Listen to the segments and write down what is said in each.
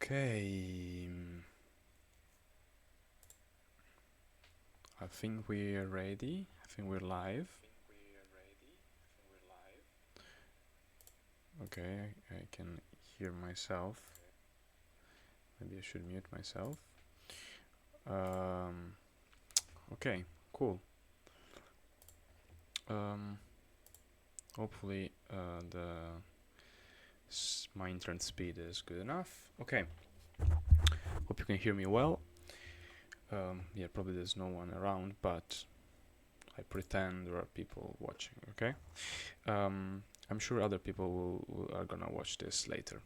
Okay, I think we're ready. I think we're live. Okay, I can hear myself. Maybe I should mute myself. Um, okay, cool. Hopefully my internet speed is good enough. Okay, hope you can hear me well. Yeah, probably there's no one around, but I pretend there are people watching. Okay. I'm sure other people are gonna watch this later.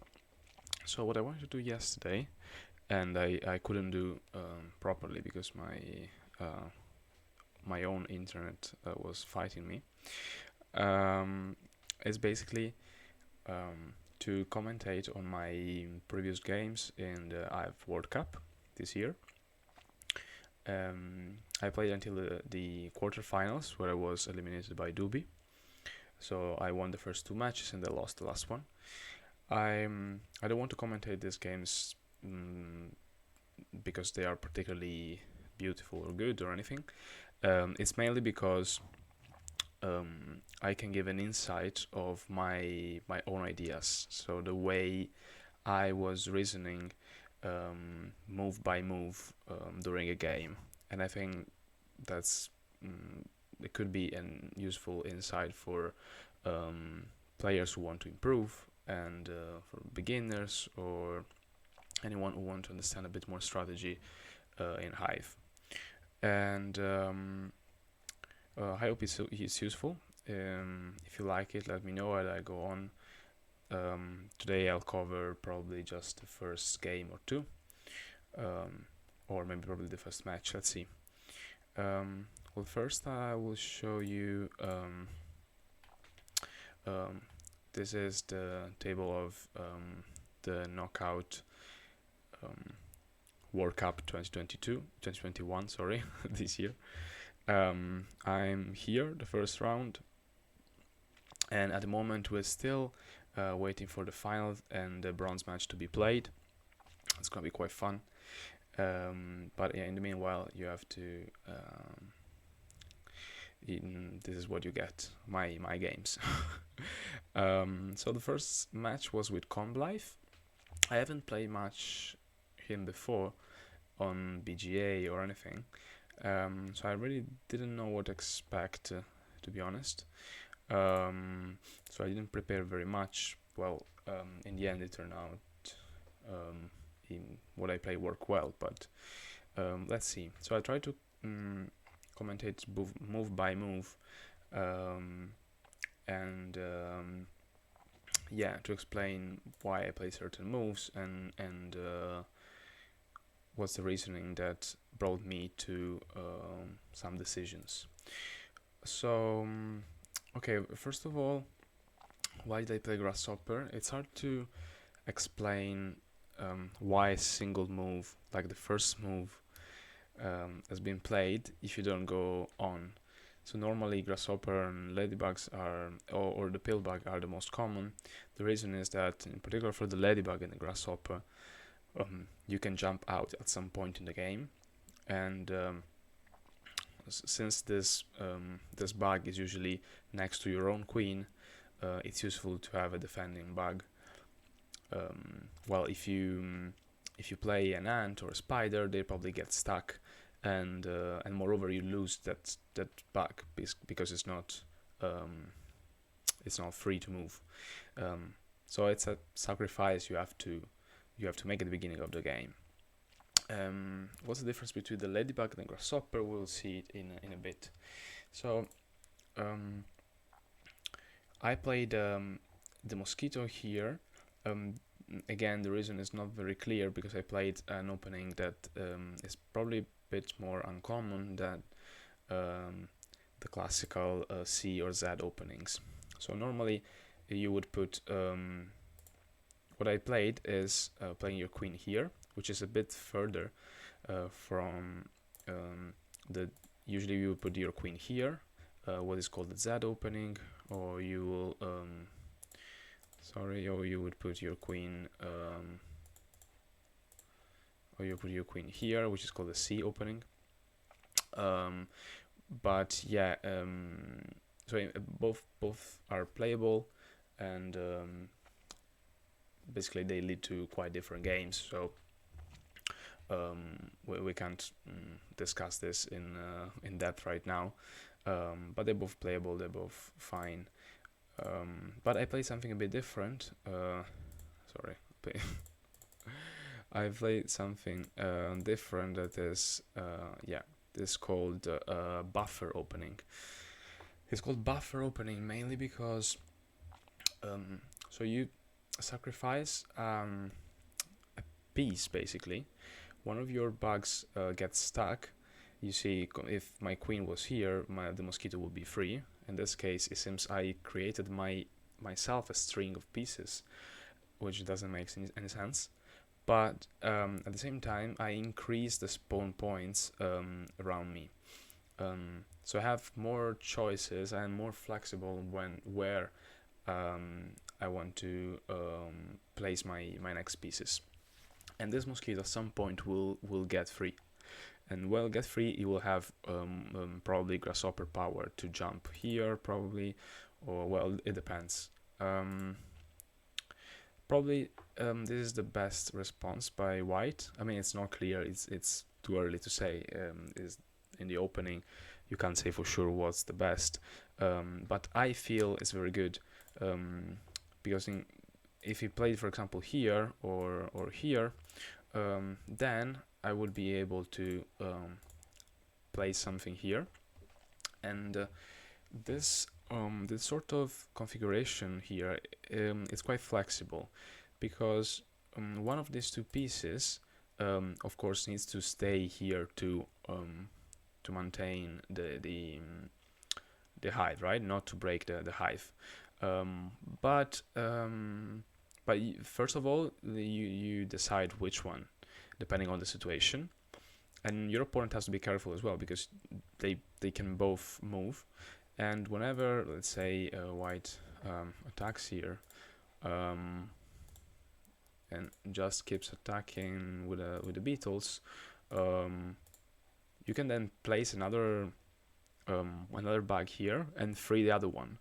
So what I wanted to do yesterday, and I couldn't do properly because my own internet was fighting me, is basically to commentate on my previous games in the Hive World Cup this year. I played until the quarterfinals, where I was eliminated by Dubi. So I won the first two matches and I lost the last one. I don't want to commentate these games because they are particularly beautiful or good or anything. It's mainly because I can give an insight of my own ideas. So the way I was reasoning move by move during a game, and I think that's it could be an useful insight for players who want to improve and for beginners or anyone who want to understand a bit more strategy in Hive. And I hope it's useful. If you like it, let me know as I go on. Today I'll cover probably just the first game or two, or maybe probably the first match. Let's see. Well, first I will show you. This is the table of the knockout World Cup 2021, sorry, this year. I'm here, the first round, and at the moment we're still waiting for the final and the bronze match to be played. It's gonna be quite fun. But yeah, in the meanwhile, you have to. This is what you get. My games. So the first match was with Conblife. I haven't played much him before on BGA or anything, so I really didn't know what to expect, to be honest. So I didn't prepare very much. Well, in the end, it turned out in what I play worked well, but let's see. So I tried to commentate move by move, and yeah, to explain why I play certain moves and what's the reasoning that brought me to some decisions. So, okay, first of all, why did I play Grasshopper? It's hard to explain why a single move, like the first move, has been played if you don't go on. So normally Grasshopper and Ladybugs are, or the Pillbug are the most common. The reason is that, in particular for the Ladybug and the Grasshopper, you can jump out at some point in the game, and since this bug is usually next to your own queen, it's useful to have a defending bug. Well, if you play an ant or a spider, they probably get stuck, and moreover you lose that bug because it's not free to move. So it's a sacrifice you have to make at the beginning of the game. What's the difference between the Ladybug and the Grasshopper? We'll see it in a bit. So I played the Mosquito here. Again, the reason is not very clear because I played an opening that is probably a bit more uncommon than the classical C or Z openings. So normally you would put what I played is playing your queen here, which is a bit further from the. Usually you would put your queen here, what is called the Z opening, or you will or you would put your queen or you put your queen here, which is called the C opening. But yeah, so both are playable, and basically they lead to quite different games. So we can't discuss this in depth right now. But they're both playable. They're both fine. But I played something a bit different. Sorry, I played something different. That is, this is called buffer opening. It's called buffer opening mainly because so you sacrifice a piece basically. One of your bugs gets stuck. You see, if my queen was here, the mosquito would be free. In this case, it seems I created myself a string of pieces, which doesn't make any sense. But at the same time, I increase the spawn points around me. So I have more choices. I'm more flexible where I want to place my next pieces. And this mosquito at some point will get free. And while get free, you will have probably grasshopper power to jump here, probably, or well, it depends. Probably this is the best response by white. I mean, it's not clear. It's too early to say. Is in the opening, you can't say for sure what's the best. But I feel it's very good because if you played, for example, here or here, then I would be able to place something here, and this sort of configuration here is quite flexible, because one of these two pieces, of course, needs to stay here to maintain the hive, right? Not to break the hive. But first of all, you decide which one, depending on the situation, and your opponent has to be careful as well, because they can both move, and whenever, let's say, white attacks here, and just keeps attacking with the beetles, you can then place another bag here and free the other one,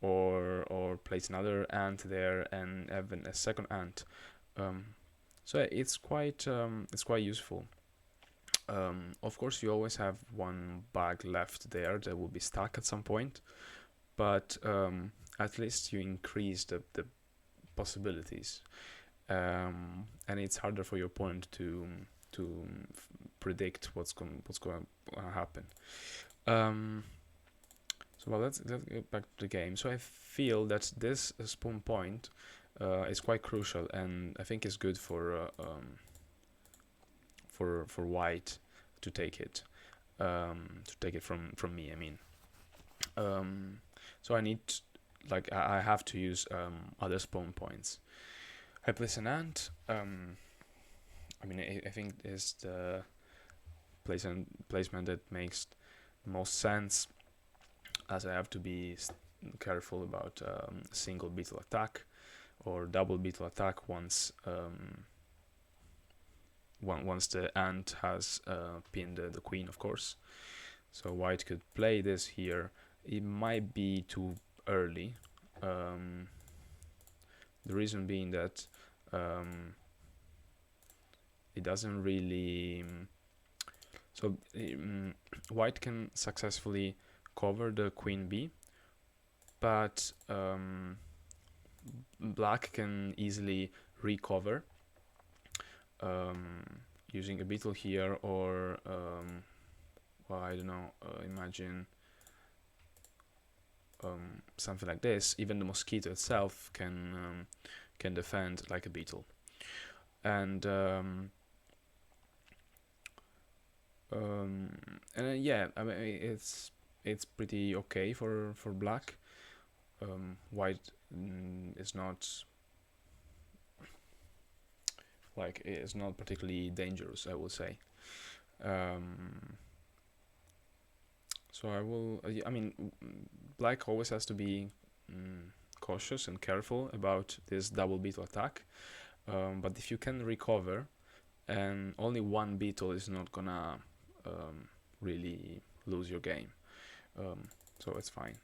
or place another ant there and have a second ant. So it's quite useful. Of course, you always have one bag left there that will be stuck at some point, but at least you increase the possibilities, and it's harder for your opponent to predict what's going to happen. So well, let's get back to the game. So I feel that this spawn point is quite crucial, and I think it's good for white to take it from me. I mean, so I need, like, I have to use other spawn points. I place an ant. I mean, I think is the placement that makes the most sense, as I have to be careful about single beetle attack or double beetle attack once the ant has pinned the queen, of course. So white could play this here. It might be too early. The reason being that it doesn't really. So white can successfully cover the queen b, but black can easily recover using a beetle here, or well, I don't know, imagine something like this. Even the mosquito itself can defend like a beetle, and yeah, I mean, it's pretty okay for black. White is not, like, it's not particularly dangerous, I would say. So I mean, black always has to be cautious and careful about this double beetle attack. but if you can recover, and only one beetle is not gonna really lose your game, so it's fine.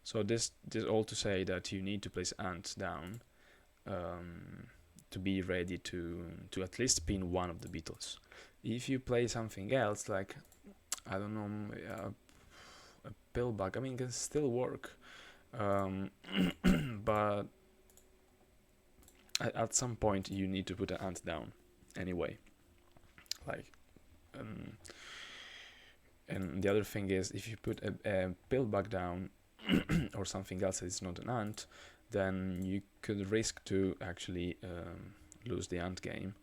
So this all to say that you need to place ant down to be ready to at least pin one of the beetles. If you play something else, like, I don't know, a pillbug, I mean, it can still work, but at some point you need to put an ant down anyway. Like, and the other thing is, if you put a pillbug down or something else that is not an ant, then you could risk to actually lose the ant game,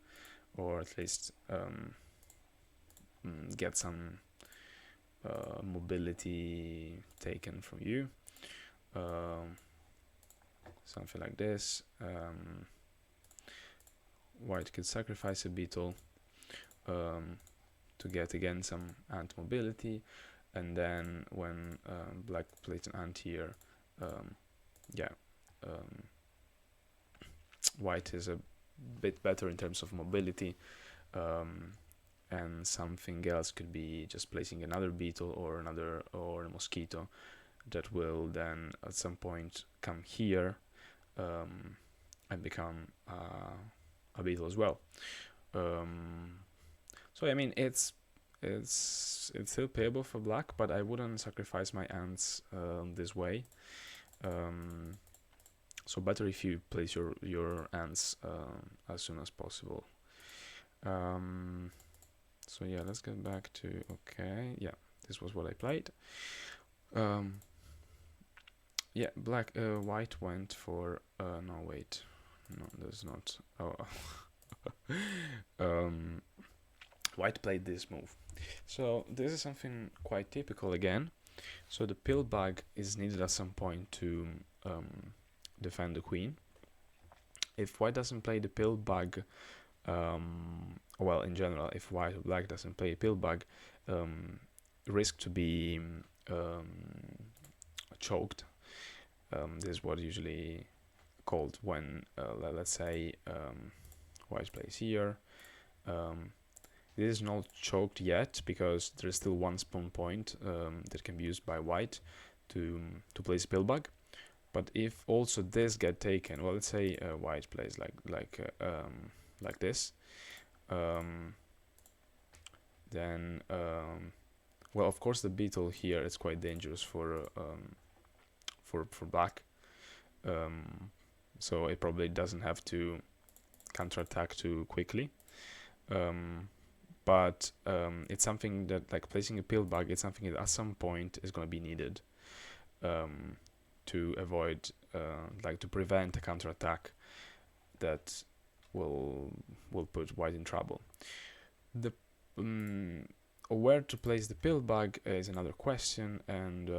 or at least get some mobility taken from you, something like this. White could sacrifice a beetle to get again some ant mobility, and then when black plays an ant here, white is a bit better in terms of mobility, and something else could be just placing another beetle or a mosquito that will then at some point come here and become a beetle as well. So I mean, it's still payable for black, but I wouldn't sacrifice my ants this way. So better if you place your ants as soon as possible. So yeah, let's get back to, okay, yeah, this was what I played. Yeah, white went for, no, wait, no, there's not, white played this move. So this is something quite typical again. So the pillbug is needed at some point to defend the queen. If white doesn't play the pillbug, well, in general, if white or black doesn't play a pillbug, risk to be choked. This is what usually called when, let's say, white plays here. This is not choked yet because there is still one spawn point that can be used by white to place a pillbug. But if also this get taken, well, let's say white plays like this, then well, of course the beetle here is quite dangerous for black, so it probably doesn't have to counterattack too quickly. But it's something that, like placing a pillbug, it's something that at some point is going to be needed to avoid, like to prevent a counterattack that will put white in trouble. The where to place the pillbug is another question, and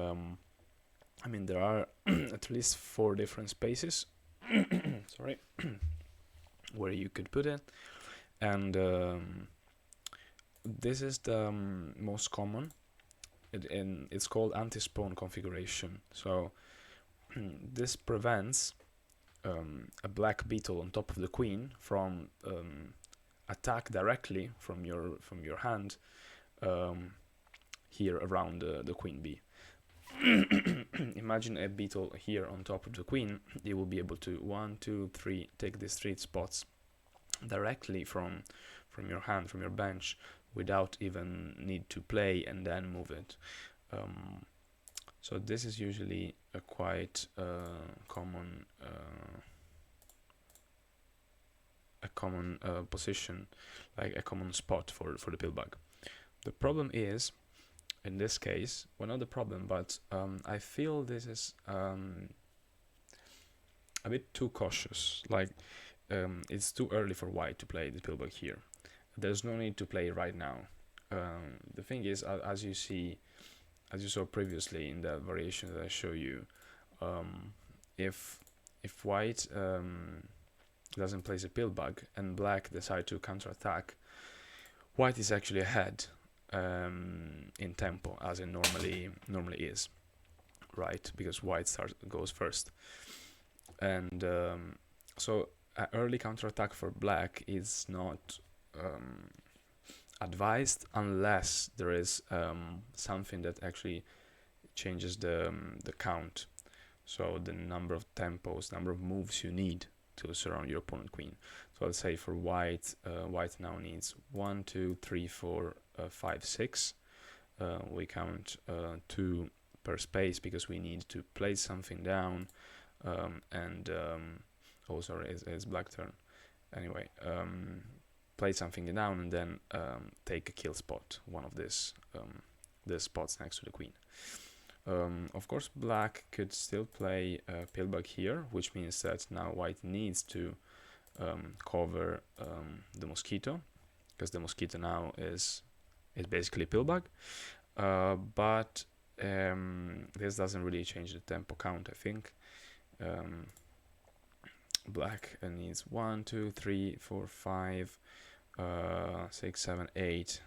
I mean, there are at least 4 different spaces sorry where you could put it, and this is the most common, and it's called anti-spawn configuration. So this prevents a black beetle on top of the queen from attack directly from your hand here around the queen bee. Imagine a beetle here on top of the queen. It will be able to 1, 2, 3 take these 3 spots directly from your hand, from your bench, without even need to play and then move it. So this is usually a quite common position, like a common spot for the pillbug. The problem is, in this case, well, not the problem, but I feel this is a bit too cautious. Like, it's too early for white to play the pillbug here. There's no need to play right now. The thing is, as you saw previously in the variation that I show you, if white doesn't place a pillbug and black decide to counterattack, white is actually ahead in tempo, as it normally is, right? Because white goes first. And so an early counterattack for black is not advised unless there is something that actually changes the count. So the number of tempos, number of moves you need to surround your opponent queen. So let's say for white, white now needs 1, 2, 3, 4, 5, 6. We count 2 per space because we need to place something down. And oh, sorry, it's black turn. Anyway, place something down and then take a kill spot, one of these spots next to the queen. Of course, black could still play pillbug here, which means that now white needs to cover the mosquito, because the mosquito now is basically pillbug. But this doesn't really change the tempo count, I think. Black needs 1, 2, 3, 4, 5, 6, 7, 8,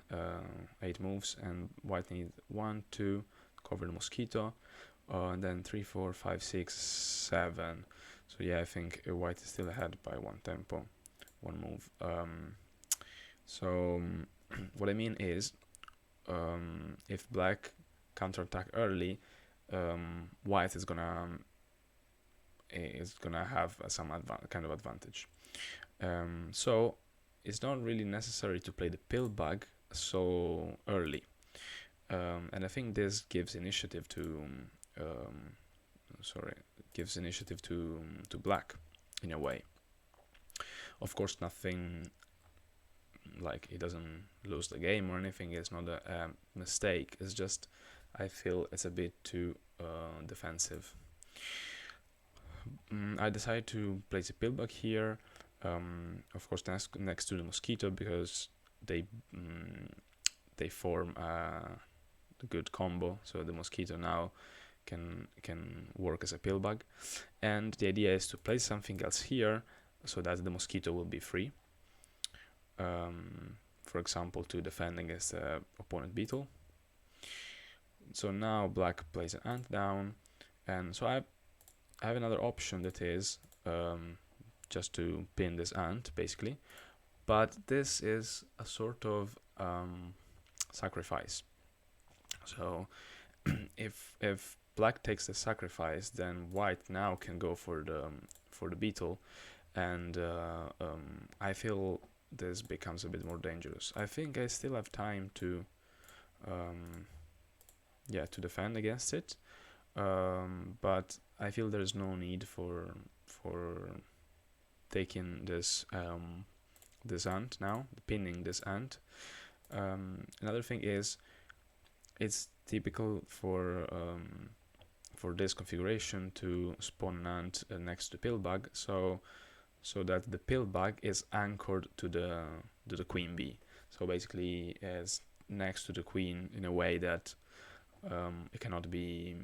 8 moves, and white needs 1, 2, cover the mosquito, and then 3, 4, 5, 6, 7. So yeah, I think white is still ahead by 1 tempo, 1 move. So what I mean is, if black counterattack early, white is gonna have some kind of advantage. So it's not really necessary to play the pillbug so early. And I think this gives initiative to black in a way. Of course, nothing like he doesn't lose the game or anything. It's not a mistake. It's just I feel it's a bit too defensive. I decided to place a pillbug here. Of course, next to the mosquito because they form a good combo. So the mosquito now can work as a pillbug, and the idea is to place something else here so that the mosquito will be free. For example, to defend against the opponent beetle. So now black plays an ant down, and so I have another option that is just to pin this ant basically, but this is a sort of sacrifice. So if black takes the sacrifice, then white now can go for the beetle, and I feel this becomes a bit more dangerous. I think I still have time to defend against it, but I feel there's no need for taking this this ant now, pinning this ant. Another thing is, it's typical for this configuration to spawn an ant next to pillbug, so that the pillbug is anchored to the queen bee. So basically, is next to the queen in a way that it cannot be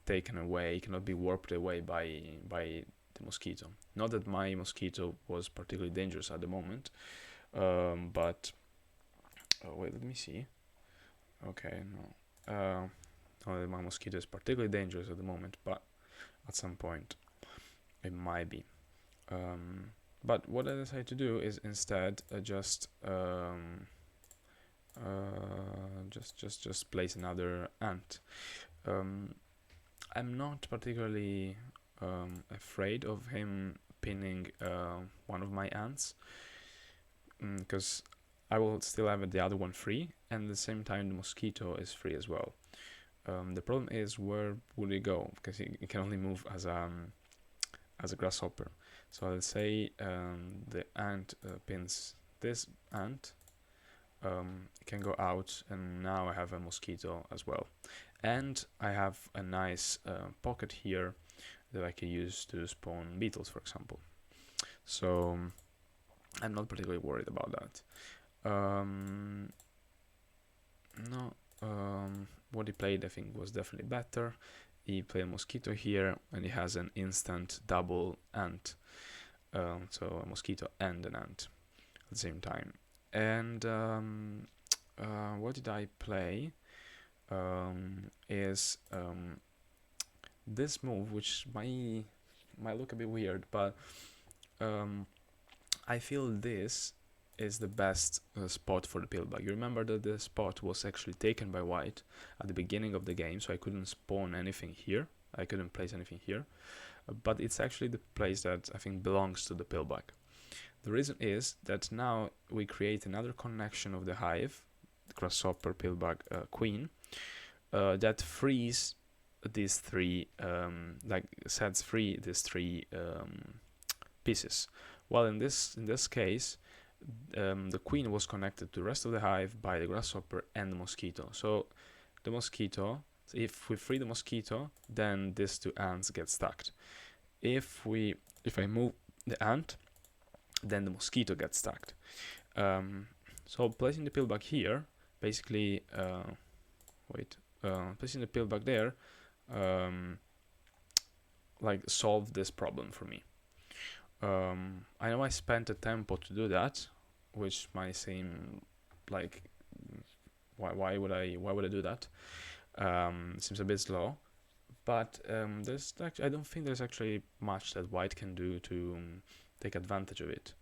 taken away, it cannot be warped away by the mosquito. Not that my mosquito was particularly dangerous at the moment, but wait, let me see. Okay, no. My mosquito is particularly dangerous at the moment, but at some point it might be. But what I decided to do is instead just place another ant. I'm not particularly afraid of him pinning one of my ants, because I will still have the other one free, and at the same time the mosquito is free as well. The problem is, where would he go? Because he can only move as a grasshopper. So let's say the ant pins this ant, it can go out, and now I have a mosquito as well. And I have a nice pocket here that I can use to spawn beetles, for example. So I'm not particularly worried about that. What he played, I think, was definitely better. He played a mosquito here, and he has an instant double ant. So a mosquito and an ant at the same time. And what did I play? Is this move, which might look a bit weird, but I feel this is the best spot for the pillbug. You remember that the spot was actually taken by white at the beginning of the game, so I couldn't spawn anything here. I couldn't place anything here, but it's actually the place that I think belongs to the pillbug. The reason is that now we create another connection of the hive, the grasshopper, pillbug, queen, that frees these three, like sets free these three pieces. Well, in this case, the queen was connected to the rest of the hive by the grasshopper and the mosquito. So the mosquito, if we free the mosquito, then these two ants get stuck. If I move the ant, then the mosquito gets stuck. So placing the pillbug here, basically, placing the pillbug there, like solved this problem for me. I know I spent a tempo to do that, which might seem like why would I do that? Seems a bit slow, but there's actually, I don't think there's actually much that white can do to take advantage of it.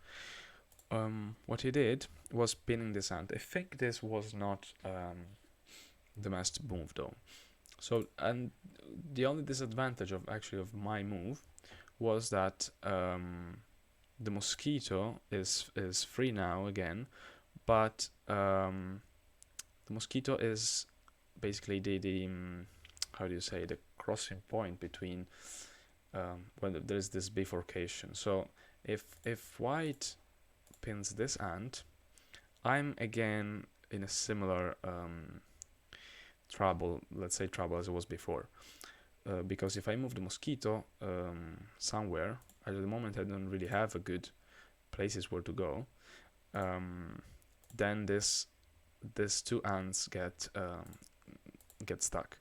What he did was pinning this ant. I think this was not the best move though. So, and the only disadvantage of my move was that the mosquito is free now again, but the mosquito is basically the how do you say, the crossing point between when there's this bifurcation. So if white pins this ant, I'm again in a similar trouble, let's say trouble as it was before, because if I move the mosquito somewhere, at the moment I don't really have a good places where to go, then these two ants get stuck.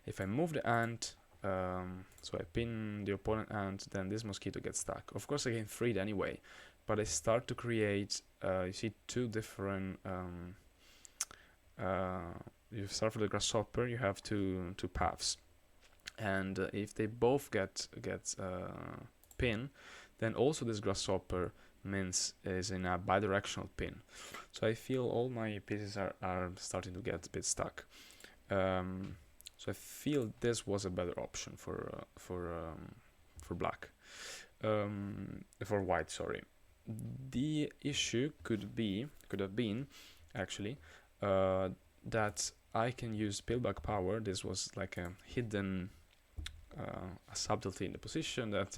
If I move the ant, so I pin the opponent ant, then this mosquito gets stuck. Of course I can free it anyway, but I start to create, you see, two different, you start with the grasshopper, you have two paths, and if they both get pin, then also this grasshopper is in a bidirectional pin. So I feel all my pieces are starting to get a bit stuck. So I feel this was a better option for black, for white. Sorry. The issue could have been actually that I can use pillbug power. This was like a hidden a subtlety in the position that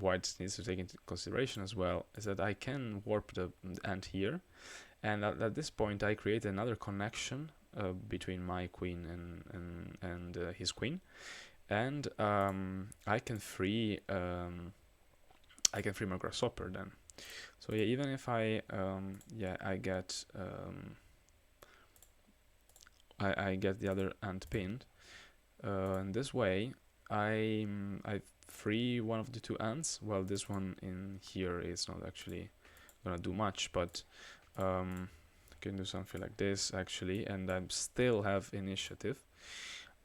white needs to take into consideration as well, is that I can warp the ant here, and at this point I create another connection between my queen and his queen, and I can free my grasshopper then. So yeah, even if I get I get the other ant pinned, in this way I free one of the two ants. Well, this one in here is not actually gonna do much, but I can do something like this actually, and I still have initiative,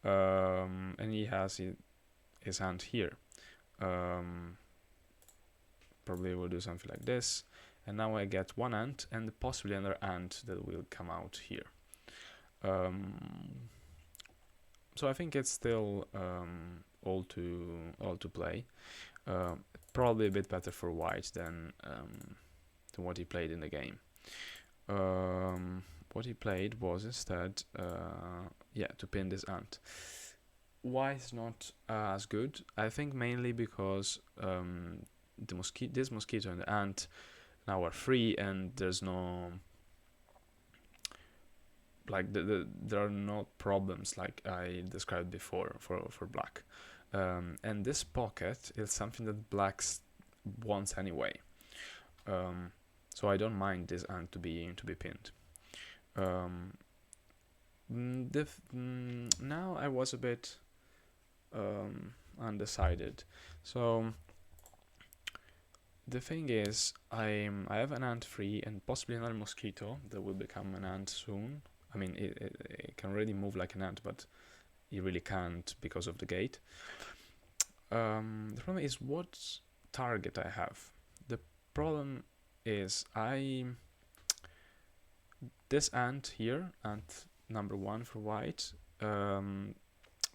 and he has his ant here. Probably will do something like this, and now I get one ant and possibly another ant that will come out here. So I think it's still all to play. Probably a bit better for white than what he played in the game. What he played was instead to pin this ant. Why it's not as good? I think mainly because this mosquito and the ant now are free, and there's no there are no problems like I described before for black, and this pocket is something that black wants anyway, so I don't mind this ant to be pinned. Now I was a bit undecided, so the thing is I have an ant free and possibly another mosquito that will become an ant soon. I mean, it can already move like an ant, but it really can't because of the gate. the problem is what target I have. The problem is this ant here, ant number 1 for white,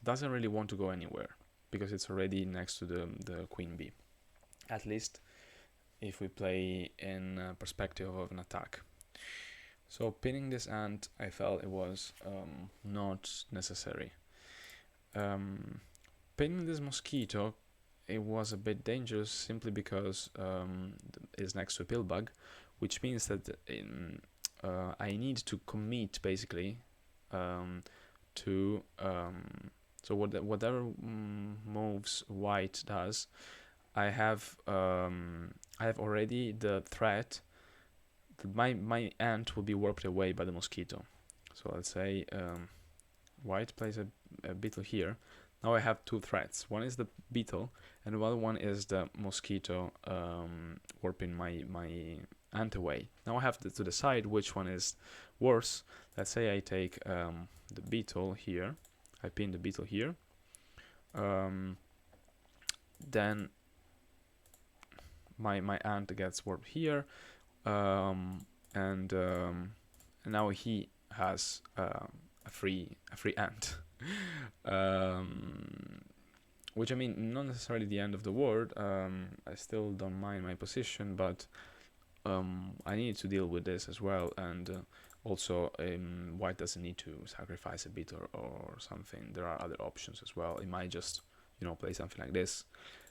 doesn't really want to go anywhere because it's already next to the queen bee. At least if we play in perspective of an attack. So pinning this ant, I felt it was not necessary. Pinning this mosquito, it was a bit dangerous simply because it's next to a pill bug, which means that I need to commit basically to so whatever moves white does, I have already the threat that my ant will be warped away by the mosquito. So let's say white plays a beetle here. Now I have two threats. One is the beetle, and the other one is the mosquito warping my ant away. Now I have to decide which one is worse. Let's say I take the beetle here. I pin the beetle here. Then my ant gets warped here, and now he has a free ant. Which I mean, not necessarily the end of the world. I still don't mind my position, but I need to deal with this as well, and also white doesn't need to sacrifice a bit or something. There are other options as well. It might just play something like this,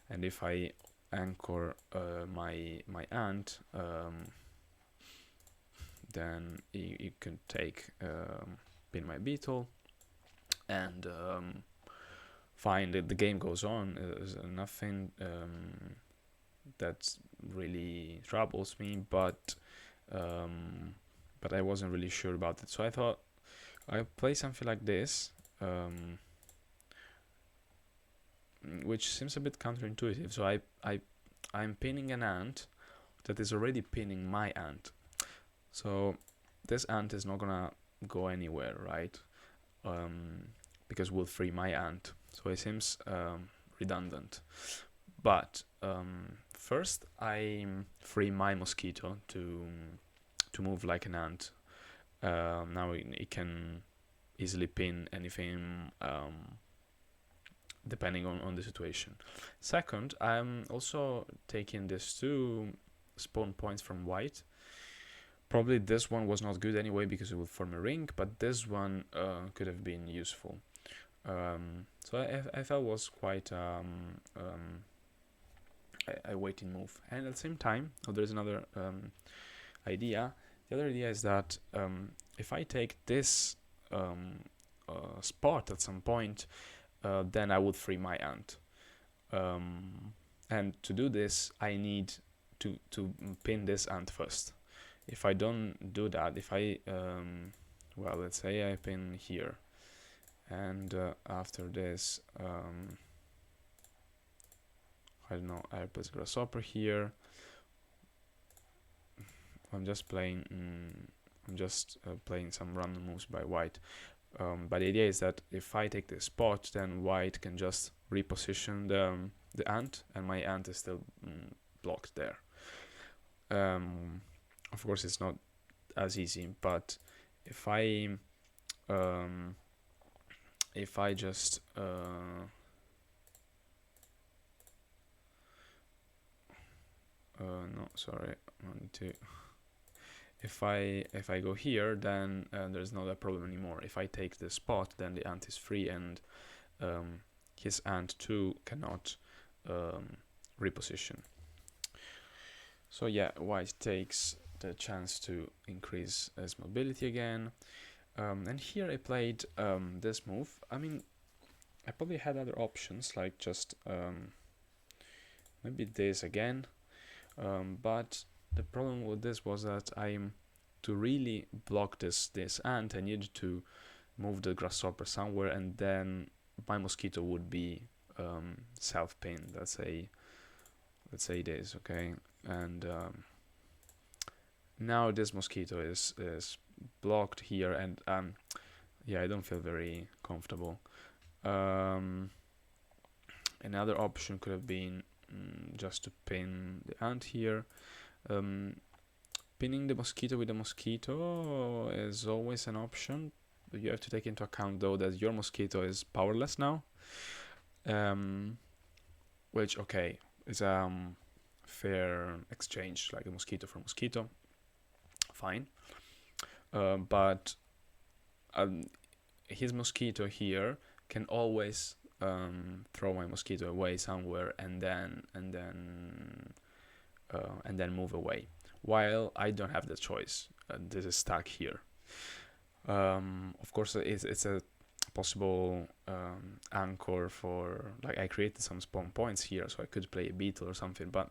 and if I anchor my ant, then you can take pin my beetle, and fine, the game goes on. There's nothing that really troubles me, but I wasn't really sure about it, so I thought I'd play something like this, which seems a bit counterintuitive. So I'm pinning an ant that is already pinning my ant, so this ant is not gonna go anywhere, right? Because we'll free my ant, so it seems redundant. But first I free my mosquito to move like an ant. Now it can easily pin anything depending on the situation. Second, I'm also taking these two spawn points from white. Probably this one was not good anyway because it would form a ring, but this one could have been useful. So I felt was quite a waiting move. And at the same time, there's another idea. The other idea is that if I take this spot at some point, then I would free my ant. And to do this, I need to pin this ant first. If I don't do that, if I, well, let's say I pin here, and after this, I don't know, I put grasshopper here. I'm just playing some random moves by white. But the idea is that if I take this spot, then white can just reposition the ant, and my ant is still blocked there. Of course, it's not as easy, but if I just no, sorry, I need to. If I go here, then there's not a problem anymore. If I take the spot, then the ant is free, and his ant too cannot reposition. So yeah, white takes the chance to increase his mobility again. And here I played this move. I mean, I probably had other options, like just maybe this again. But the problem with this was that to really block this ant, I needed to move the grasshopper somewhere, and then my mosquito would be self-pinned. Let's say this, okay? And now this mosquito is blocked here, and yeah, I don't feel very comfortable. Another option could have been just to pin the ant here. Pinning the mosquito with the mosquito is always an option, but you have to take into account though that your mosquito is powerless now, which okay is fair exchange, like a mosquito for mosquito, fine. But his mosquito here can always throw my mosquito away somewhere and then move away, while I don't have the choice. This is stuck here. Of course, it's a possible anchor for, like, I created some spawn points here, so I could play a beetle or something, but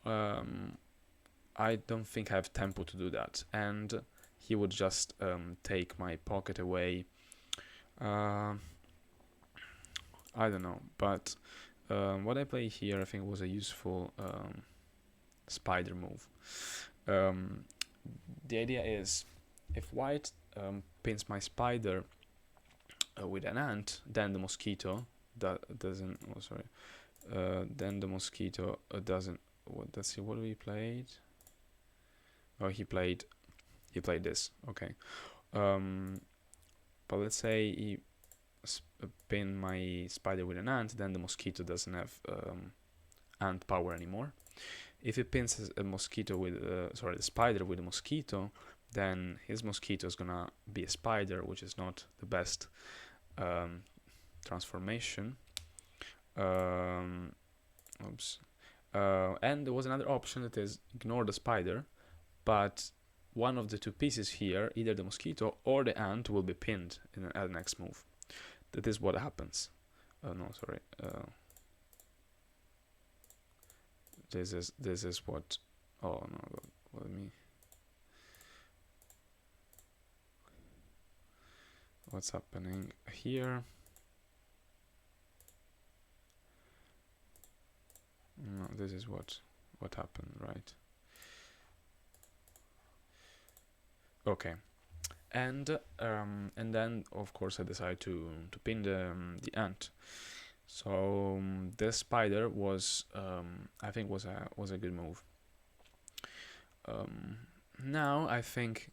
I don't think I have tempo to do that, and he would just take my pocket away. I don't know, but what I play here I think was a useful spider move. The idea is, if white pins my spider with an ant, then the mosquito doesn't. Oh, sorry. Then the mosquito doesn't. Let's see what we played. Oh, he played this. Okay. But let's say he pin my spider with an ant, then the mosquito doesn't have ant power anymore. If he pins a mosquito with the spider with a mosquito, then his mosquito is gonna be a spider, which is not the best transformation. Oops. And there was another option, that is ignore the spider, but one of the two pieces here, either the mosquito or the ant, will be pinned at the next move. That is what happens. No, sorry. This is what. Oh no, let me. What's happening here? No, this is what happened, right? Okay, and then of course I decided to pin the ant. So this spider was I think was a good move. Now I think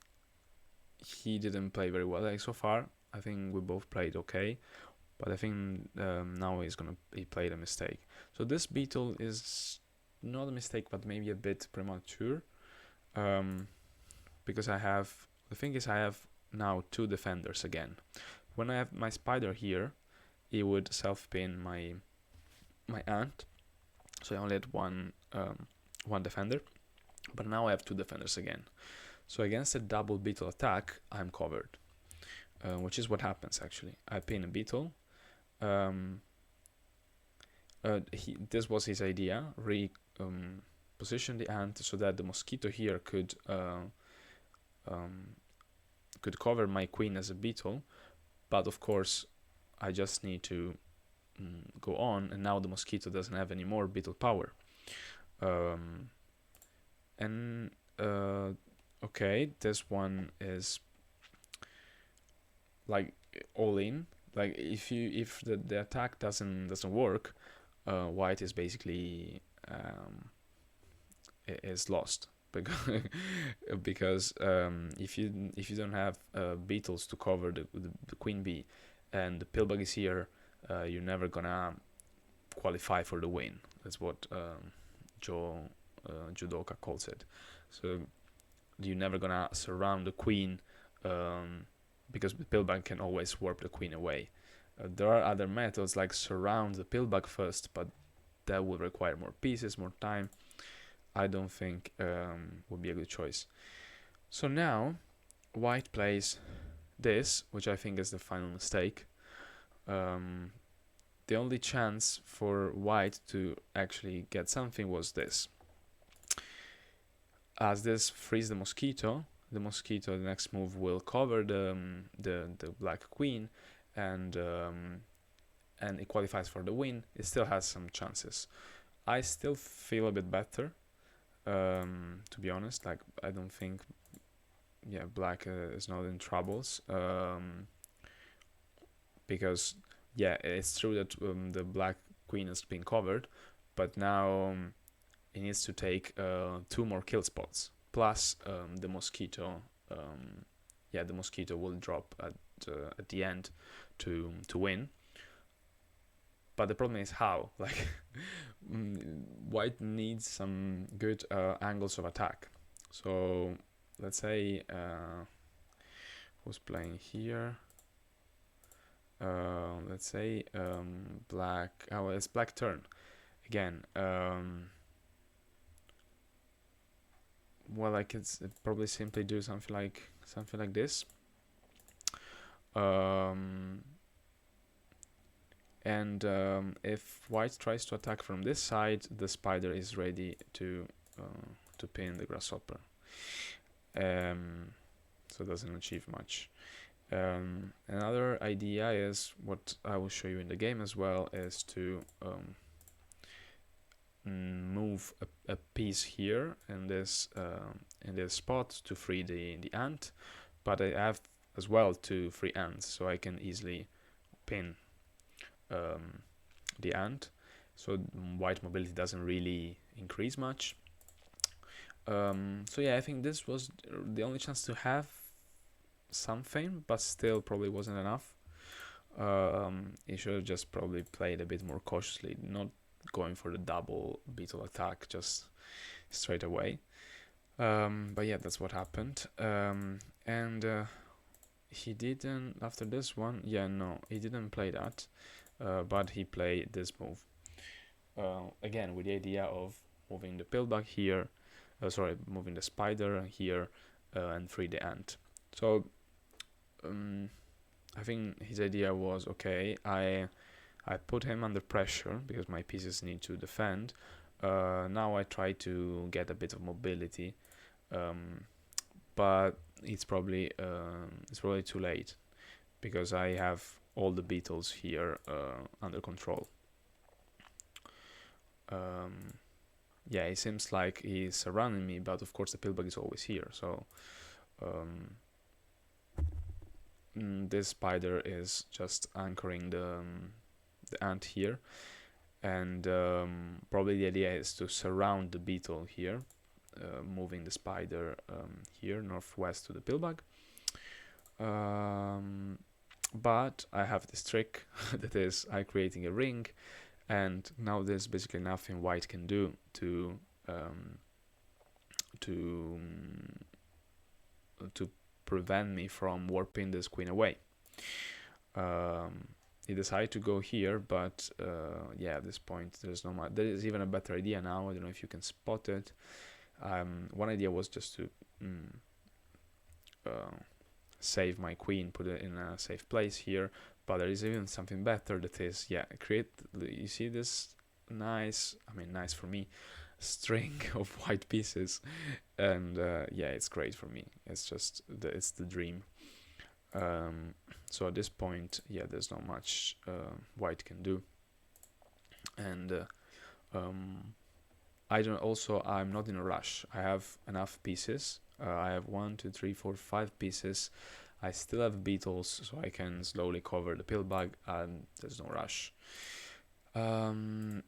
he didn't play very well. Like, so far I think we both played okay, but I think now he played a mistake. So this beetle is not a mistake, but maybe a bit premature, because the thing is I have now two defenders again. When I have my spider here, he would self-pin my ant, so I only had one defender, but now I have two defenders again. So against a double beetle attack, I'm covered, which is what happens actually. I pin a beetle. This was his idea. Position the ant so that the mosquito here could cover my queen as a beetle, but of course I just need to go on, and now the mosquito doesn't have any more beetle power. Okay, this one is like all in. Like if the attack doesn't work, white is basically is lost, because if you don't have beetles to cover the queen bee, and the pillbug is here, you're never gonna qualify for the win. That's what Judoka calls it. So you're never gonna surround the queen, because the pillbug can always warp the queen away. There are other methods like surround the pillbug first, but that would require more pieces, more time. I don't think would be a good choice. So now white plays this, which I think is the final mistake. The only chance for white to actually get something was this. As this frees the mosquito, the next move will cover the black queen, and it qualifies for the win. It still has some chances. I still feel a bit better, to be honest. Like, I don't think black is not in troubles, because it's true that the black queen has been covered, but now he needs to take 2 more kill spots, plus the mosquito. The mosquito will drop at the end to win. But the problem is how. Like, white needs some good angles of attack. So let's say who's playing here? Let's say black. Oh, it's black turn again. Well, I could probably simply do something like this. And if white tries to attack from this side, the spider is ready to pin the grasshopper. So it doesn't achieve much. Another idea is, what I will show you in the game as well, is to move a piece here in this spot to free the ant, but I have as well 2 free ants, so I can easily pin the ant, so white mobility doesn't really increase much. So yeah, I think this was the only chance to have something, but still probably wasn't enough. He should have just probably played a bit more cautiously, not going for the double beetle attack just straight away. But yeah, that's what happened. And he didn't, after this one, he didn't play that, but he played this move. Again, with the idea of moving the pillbug here, moving the spider here, and free the ant. So I think his idea was, okay, I put him under pressure because my pieces need to defend. Now I try to get a bit of mobility, but it's probably too late because I have all the beetles here under control. Yeah, it seems like he's surrounding me, but of course the pillbug is always here. So this spider is just anchoring the ant here, and probably the idea is to surround the beetle here, moving the spider here northwest to the pillbug. But I have this trick that is I creating a ring, and now there's basically nothing white can do to prevent me from warping this queen away. He decided to go here, but yeah, at this point there's no much. There is even a better idea now. I don't know if you can spot it. One idea was just to save my queen, put it in a safe place here, but there is even something better, that is, create, you see this nice for me, string of white pieces, and it's great for me. It's just it's the dream. So at this point, there's not much white can do, and I'm not in a rush. I have enough pieces. I have 1, 2, 3, 4, 5 pieces. I still have beetles, so I can slowly cover the pillbug, and there's no rush. And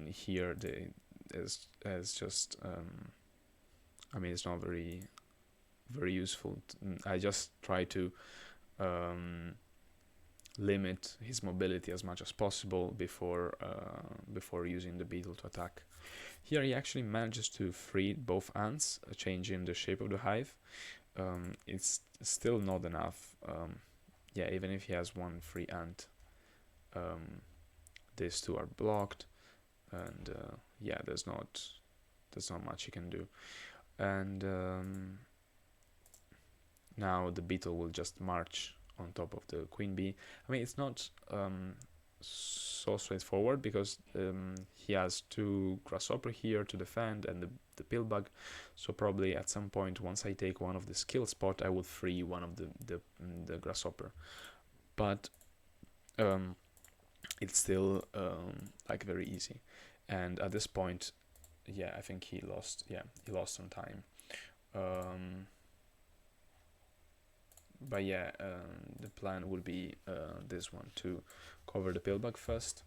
here is just it's not very useful. I just try to limit his mobility as much as possible before using the beetle to attack. Here he actually manages to free both ants, changing the shape of the hive. It's still not enough. Even if he has 1 free ant, these 2 are blocked, and there's not much he can do. And now the beetle will just march on top of the queen bee. It's not so straightforward because he has 2 grasshopper here to defend and the pillbug, so probably at some point, once I take one of the skill spot, I will free one of the grasshopper, but it's still very easy. And at this point, I think he lost some time. But the plan would be this one, to cover the pillbug first.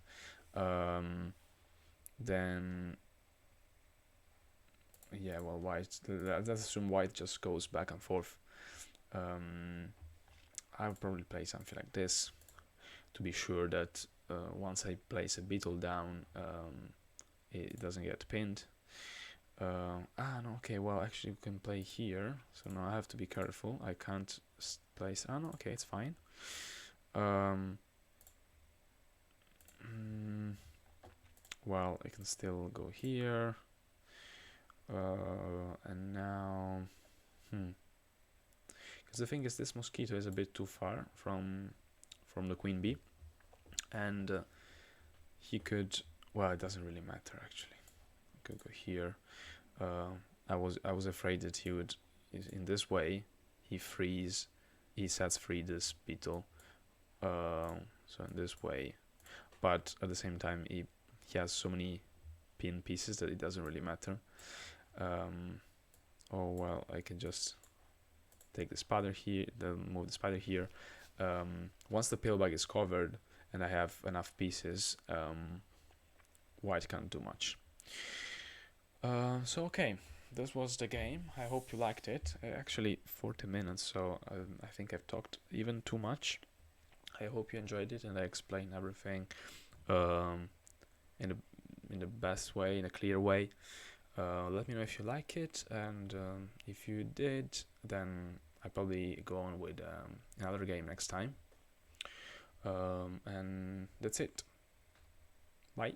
Then yeah, well, white. Let's assume white just goes back and forth. I would probably play something like this to be sure that once I place a beetle down, it doesn't get pinned. No, okay, well, actually, you can play here, so now I have to be careful. I can't place. No, okay, it's fine. Well, I can still go here. And now, because the thing is, this mosquito is a bit too far from the queen bee, and he could. Well, it doesn't really matter actually. I could go here. I was afraid that he would, in this way, he sets free this beetle. So in this way, but at the same time, he has so many pin pieces that it doesn't really matter. Oh well, I can just take the spider here, then move the spider here. Once the pillbug is covered and I have enough pieces, white can't do much. So okay, this was the game. I hope you liked it. Actually 40 minutes, so I think I've talked even too much. I hope you enjoyed it and I explained everything in the best way, in a clear way. Let me know if you like it, and if you did, then I'll probably go on with another game next time. And that's it. Bye.